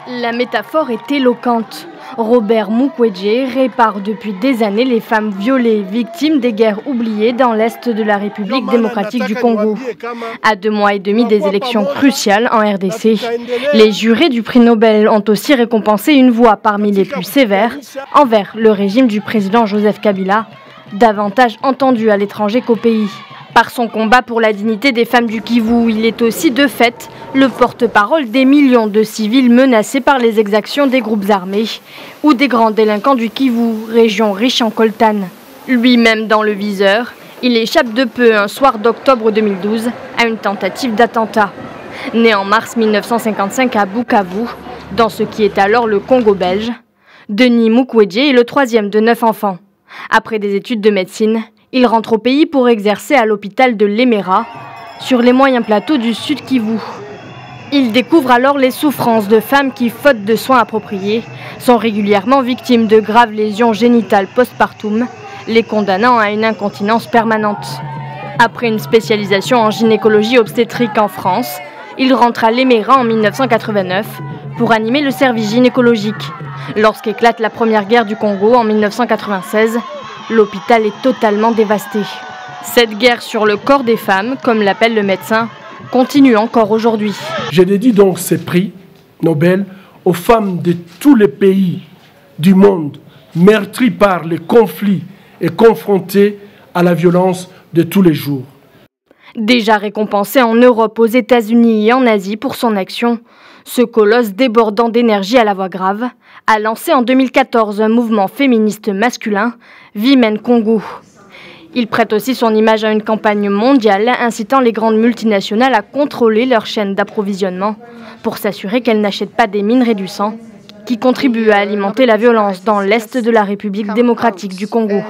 La métaphore est éloquente. Robert Mukwege répare depuis des années les femmes violées, victimes des guerres oubliées dans l'Est de la République démocratique du Congo. À 2 mois et demi des élections cruciales en RDC, les jurés du prix Nobel ont aussi récompensé une voix parmi les plus sévères envers le régime du président Joseph Kabila, davantage entendu à l'étranger qu'au pays. Par son combat pour la dignité des femmes du Kivu, il est aussi de fait le porte-parole des millions de civils menacés par les exactions des groupes armés ou des grands délinquants du Kivu, région riche en coltan. Lui-même dans le viseur, il échappe de peu un soir d'octobre 2012 à une tentative d'attentat. Né en mars 1955 à Bukavu, dans ce qui est alors le Congo belge, Denis Mukwege est le 3e de 9 enfants. Après des études de médecine, il rentre au pays pour exercer à l'hôpital de Lemera, sur les moyens plateaux du Sud Kivu. Il découvre alors les souffrances de femmes qui, faute de soins appropriés, sont régulièrement victimes de graves lésions génitales postpartum, les condamnant à une incontinence permanente. Après une spécialisation en gynécologie obstétrique en France, il rentre à Lemera en 1989 pour animer le service gynécologique. Lorsqu'éclate la première guerre du Congo en 1996, l'hôpital est totalement dévasté. Cette guerre sur le corps des femmes, comme l'appelle le médecin, continue encore aujourd'hui. Je dédie donc ces prix Nobel aux femmes de tous les pays du monde meurtries par les conflits et confrontées à la violence de tous les jours. Déjà récompensé en Europe, aux États-Unis et en Asie pour son action, ce colosse débordant d'énergie à la voix grave a lancé en 2014 un mouvement féministe masculin, Women Congo. Il prête aussi son image à une campagne mondiale incitant les grandes multinationales à contrôler leur chaîne d'approvisionnement pour s'assurer qu'elles n'achètent pas des minerais du sang qui contribuent à alimenter la violence dans l'Est de la République démocratique du Congo.